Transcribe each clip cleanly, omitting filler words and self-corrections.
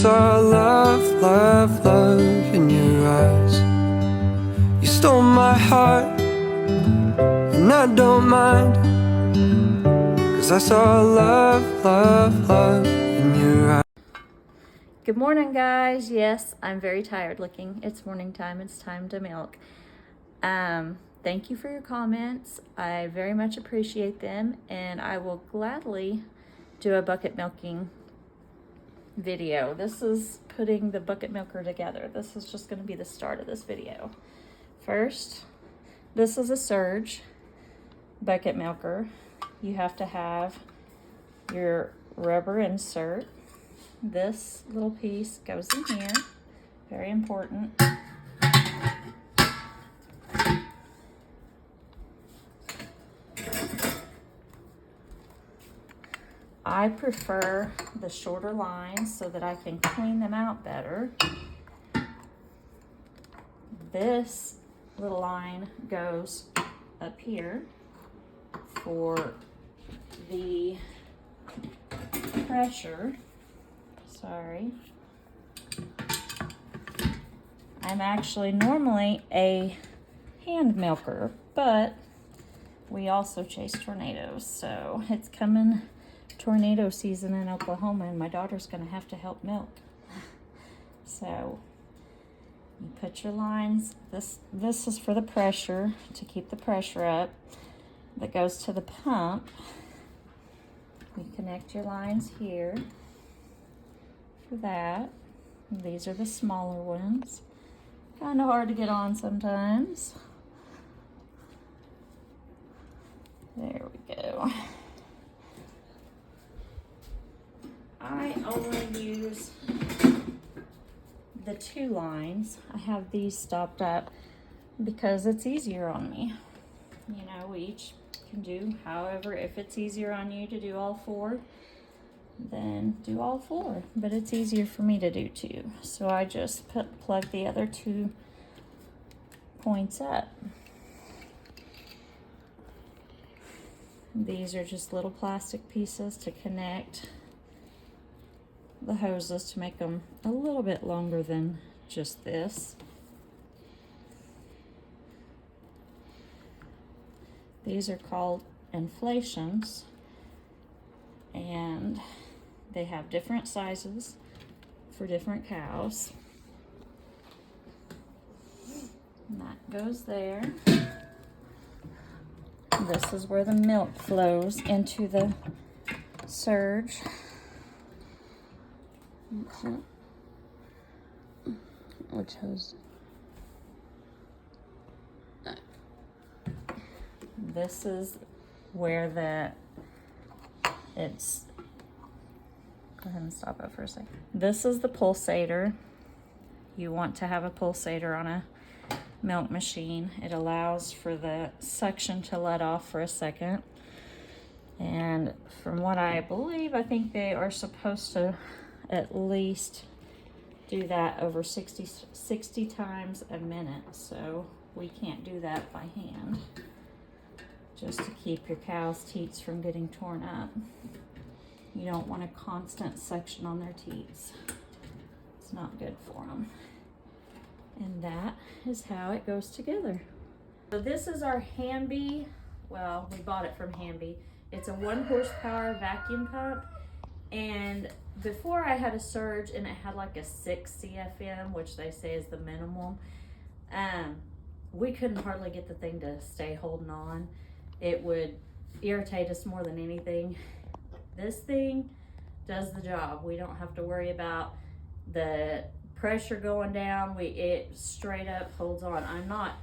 Saw love, love, love in your eyes. You stole my heart, and I don't mind, 'cause I saw love, love, love in your eyes. Good morning, guys. Yes, I'm very tired looking. It's morning time. It's time to milk. Thank you for your comments. I very much appreciate them, and I will gladly do a bucket milking video. This is putting the bucket milker together. This is just going to be the start of this video. First, this is a Surge bucket milker. You have to have your rubber insert. This little piece goes in here, very important. I prefer the shorter lines so that I can clean them out better. This little line goes up here for the pressure. Sorry. I'm actually normally a hand milker, but we also chase tornadoes, so it's coming tornado season in Oklahoma, and my daughter's going to have to help milk. So you put your lines. This is for the pressure, to keep the pressure up. That goes to the pump. You connect your lines here for that. These are the smaller ones. Kind of hard to get on sometimes. There we go. I only use the 2 lines. I have these stopped up because it's easier on me. You know, we each can do however. If it's easier on you to do all 4, then do all 4. But it's easier for me to do 2. So I just plug the other 2 points up. These are just little plastic pieces to connect the hoses to make them a little bit longer than just this. These are called inflations, and they have different sizes for different cows. And that goes there. This is where the milk flows into the Surge. Which hose? This is where it's, go ahead and stop it for a second. This is the pulsator. You want to have a pulsator on a milk machine. It allows for the suction to let off for a second. And from what I believe, I think they are supposed to at least do that over 60 times a minute. So we can't do that by hand, just to keep your cow's teats from getting torn up. You don't want a constant suction on their teats. It's not good for them. And that is how it goes together. So this is our Hamby. Well, we bought it from Hamby. It's a 1 horsepower vacuum pump. And before I had a Surge, and it had like a 6 CFM, which they say is the minimum. We couldn't hardly get the thing to stay holding on. It would irritate us more than anything. This thing does the job. We don't have to worry about the pressure going down. It straight up holds on. I'm not,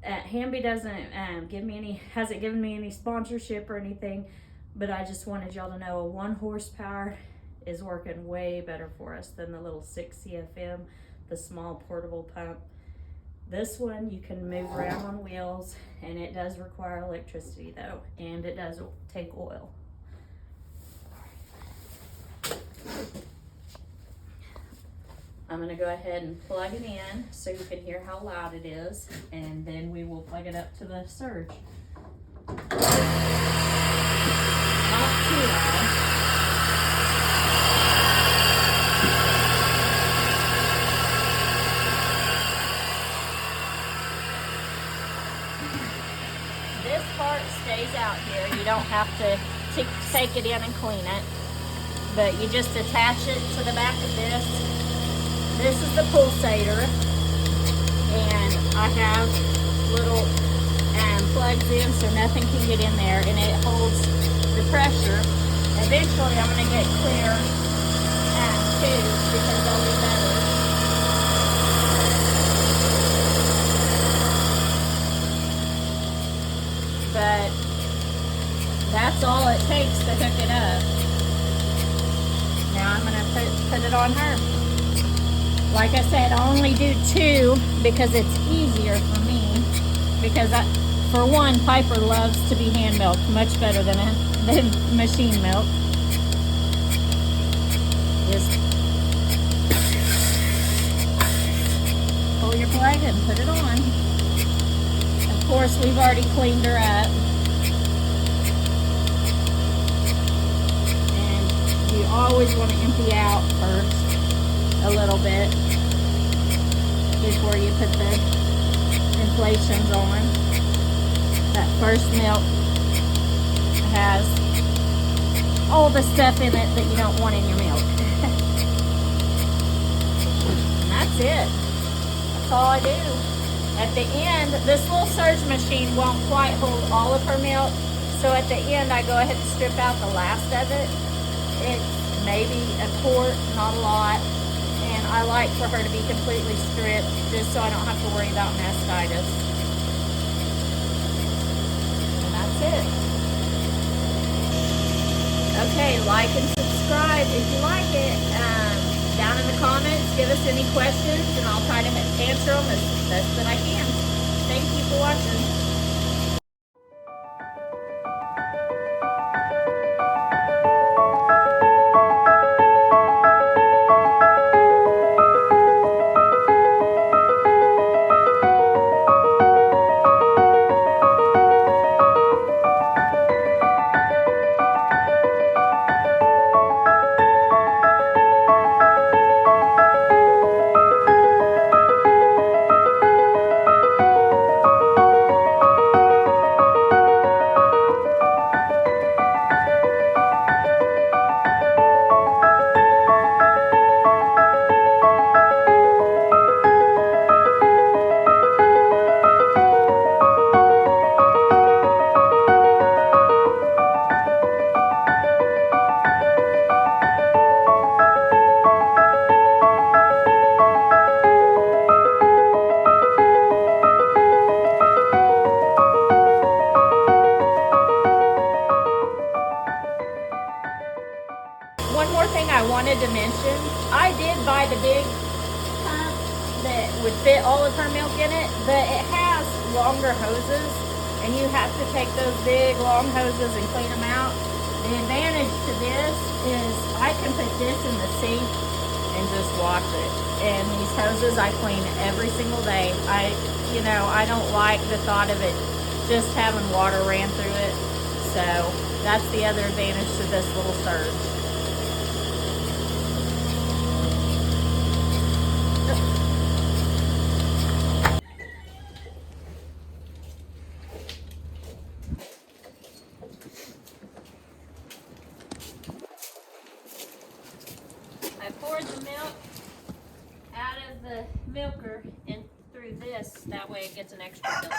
Hamby doesn't give me any, hasn't given me any sponsorship or anything, but I just wanted y'all to know a 1 horsepower is working way better for us than the little 6 CFM, the small portable pump. This one you can move around on wheels, and it does require electricity though, and it does take oil. I'm gonna go ahead and plug it in so you can hear how loud it is, and then we will plug it up to the Surge. Not too loud. out here. You don't have to take it in and clean it, but you just attach it to the back of this. This is the pulsator, and I have little plugs in so nothing can get in there, and it holds the pressure. Eventually I'm going to get clear tubes because they'll be better. But that's all it takes to hook it up. Now I'm going to put it on her. Like I said, I only do 2 because it's easier for me. Because for one, Piper loves to be hand milked much better than machine milk. Just pull your plug and put it on. Of course, we've already cleaned her up. And you always want to empty out first a little bit before you put the inflations on. That first milk has all the stuff in it that you don't want in your milk. And that's it. That's all I do. At the end, this little surge machine won't quite hold all of her milk, so at the end I go ahead and strip out the last of it. It's maybe a quart, not a lot. And I like for her to be completely stripped just so I don't have to worry about mastitis. And that's it. Okay, like and subscribe if you like it. Down in the comments, give us any questions and I'll try to answer them as best that I can. Thank you for watching. One more thing I wanted to mention, I did buy the big pump that would fit all of her milk in it, but it has longer hoses and you have to take those big long hoses and clean them out. The advantage to this is I can put this in the sink and just wash it. And these hoses I clean every single day. I don't like the thought of it just having water ran through it. So that's the other advantage to this little surge. I poured the milk out of the milker and through this, that way it gets an extra filter.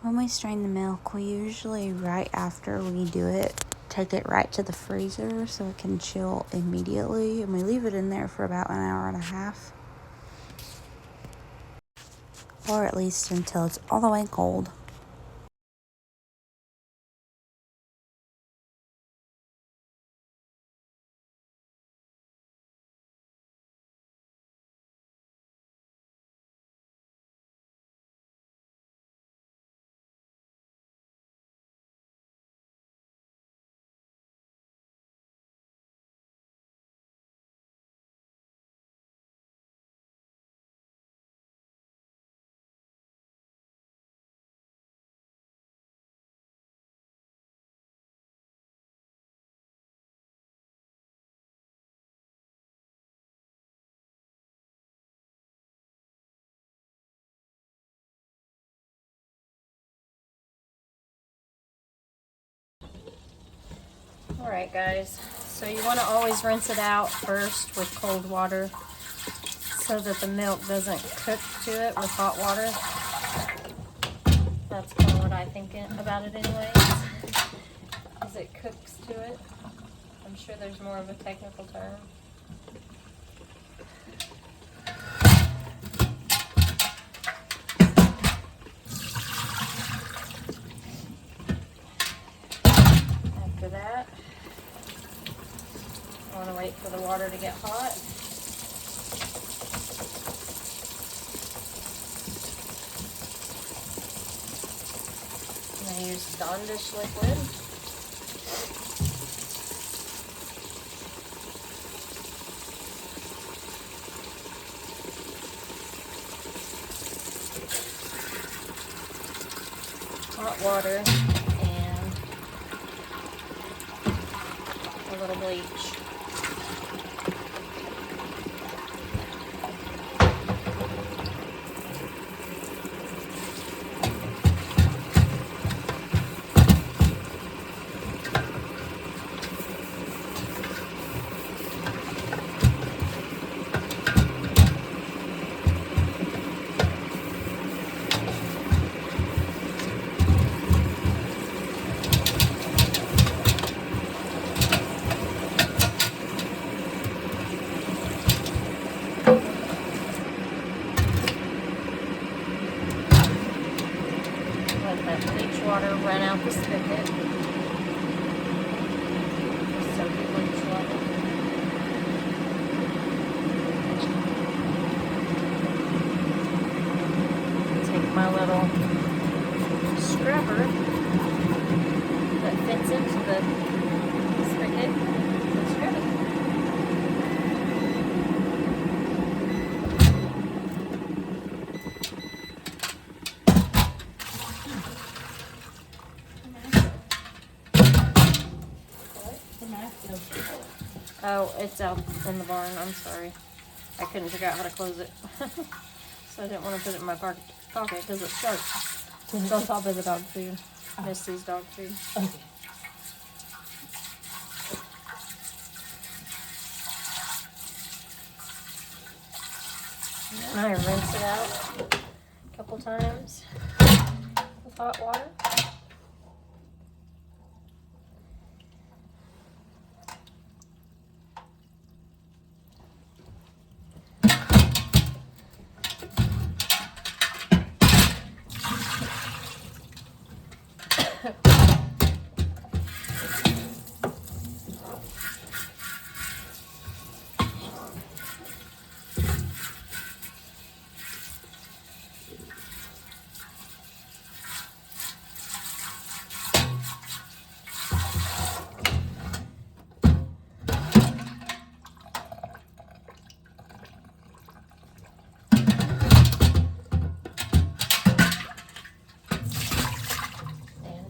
When we strain the milk, we usually, right after we do it, take it right to the freezer so it can chill immediately. And we leave it in there for about an hour and a half. Or at least until it's all the way cold. Alright guys, so you want to always rinse it out first with cold water so that the milk doesn't cook to it with hot water. That's kind of what I think about it anyways, as it cooks to it. I'm sure there's more of a technical term. After that, I want to wait for the water to get hot. And I use Dawn dish liquid. Hot water and a little bleach. Let that bleach water run out the spigot. Soapy bleach water. Take my little scrubber that fits into the spigot and scrub it. Oh, it's out in the barn. I'm sorry. I couldn't figure out how to close it. So I didn't want to put it in my pocket because it's sharp. It's on top of the dog food. Misty's dog food. Okay. And I rinse it out a couple times with hot water.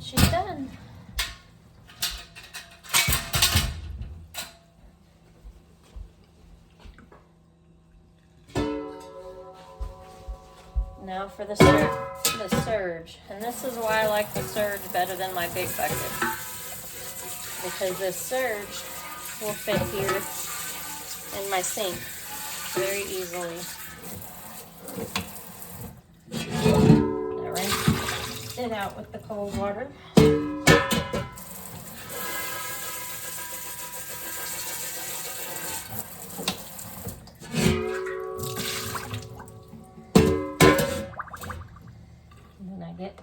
She's done. Now for the surge. And this is why I like the surge better than my big bucket. Because this surge will fit here in my sink very easily. I rinse it out with the cold water. And then I get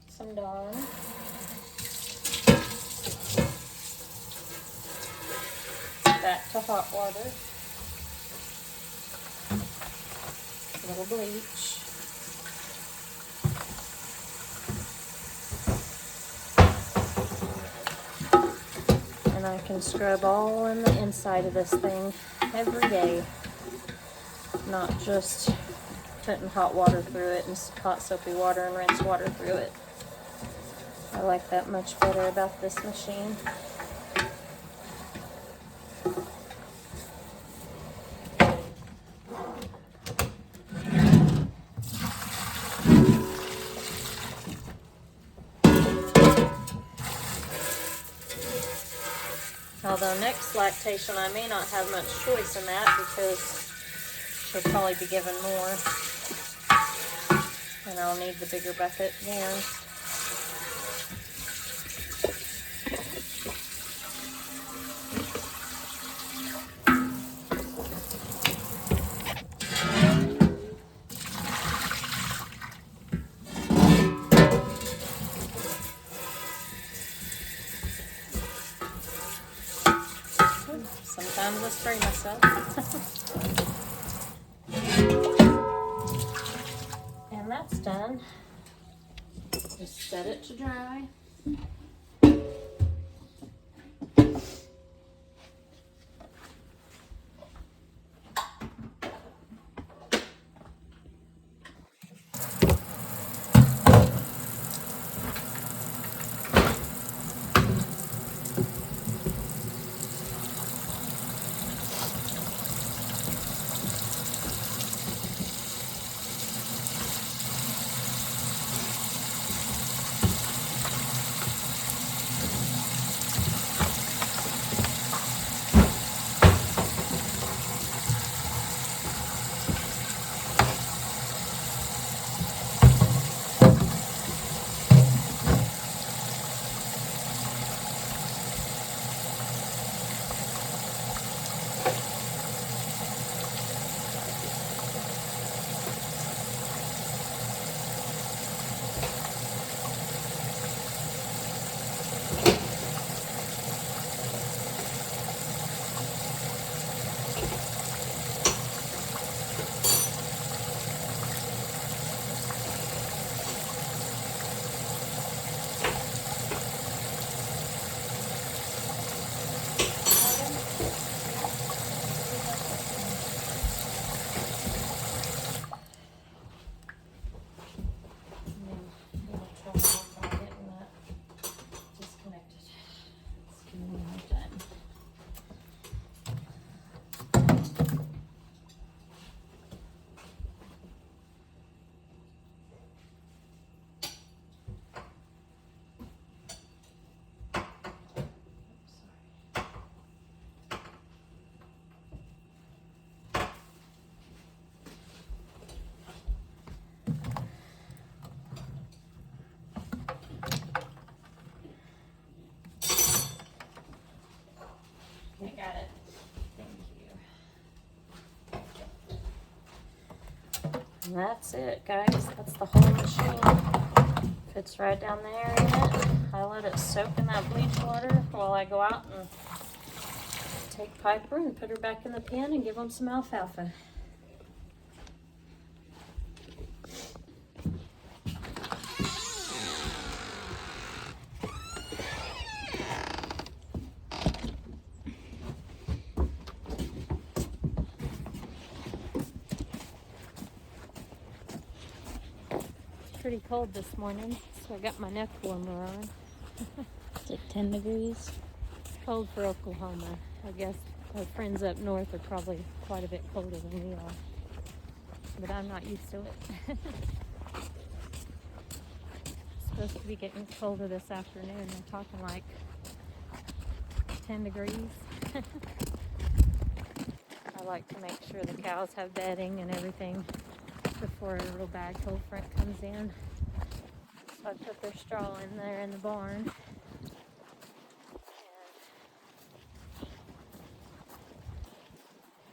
some Dawn. That to hot water. A little bleach. And I can scrub all in the inside of this thing every day. Not just putting hot water through it and hot soapy water and rinse water through it. I like that much better about this machine. Although next lactation I may not have much choice in that because she'll probably be given more. And I'll need the bigger bucket again. Sometimes I spray myself. And that's done. Just set it to dry. I got it. Thank you. And that's it, guys. That's the whole machine. Fits right down there in it. I let it soak in that bleach water while I go out and take Piper and put her back in the pen and give them some alfalfa. Pretty cold this morning, so I got my neck warmer on. Is it 10 degrees? Cold for Oklahoma. I guess our friends up north are probably quite a bit colder than we are. But I'm not used to it. It's supposed to be getting colder this afternoon. They're talking like 10 degrees. I like to make sure the cows have bedding and everything before a real bad cold front comes in. So I put their straw in there in the barn.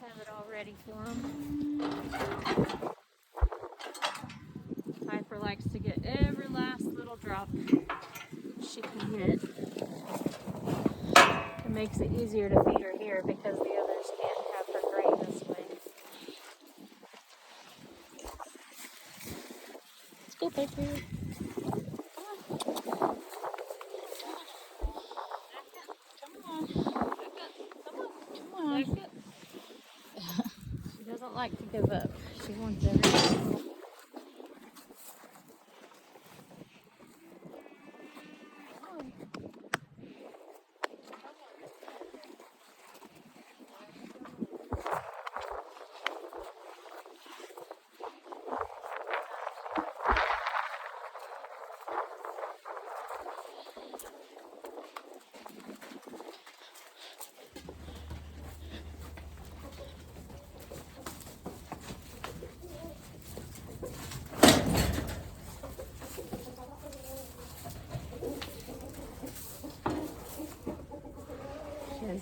Have it all ready for them. Piper likes to get every last little drop she can get. It makes it easier to feed her here because the others can't have her grain this way. Let's go, Piper. She doesn't like to give up. She wants everything.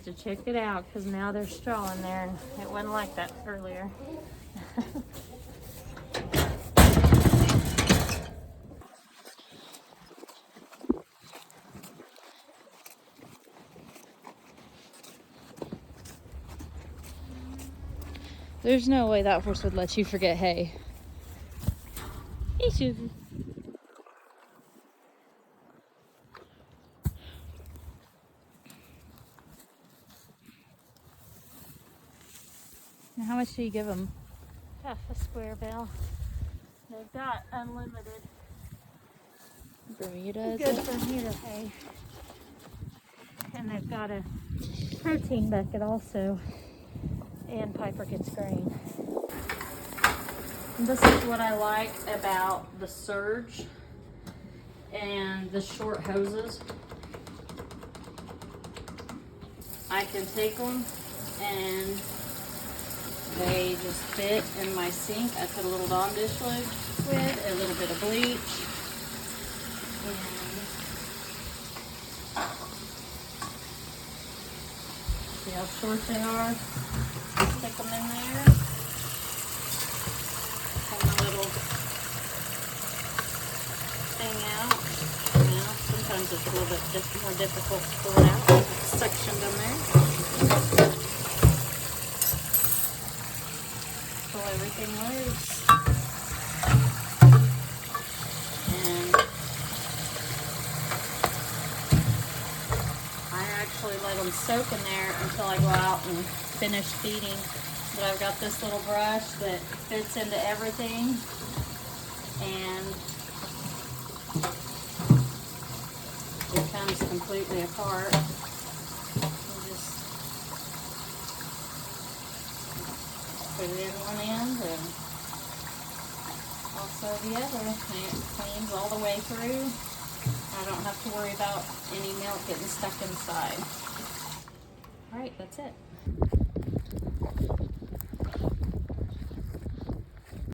to check it out because now there's straw in there and it wasn't like that earlier. There's no way that horse would let you forget hay. Hey, Susie. Now, how much do you give them? Half a square bale. They've got unlimited Bermuda. good Bermuda hay. And they've got a protein bucket also. And Piper gets grain. And this is what I like about the Surge and the short hoses. I can take them and they just fit in my sink. I put a little Dawn dish liquid, a little bit of bleach, and see how short they are. Stick them in there. Pull my little thing out. Now, sometimes it's a little bit more difficult to pull it out. It's sectioned in there. Pull everything loose. And I actually let them soak in there until I go out and finish feeding. But I've got this little brush that fits into everything, and it comes completely apart. You just put it in one end and also the other, and it cleans all the way through. I don't have to worry about any milk getting stuck inside. All right, that's it.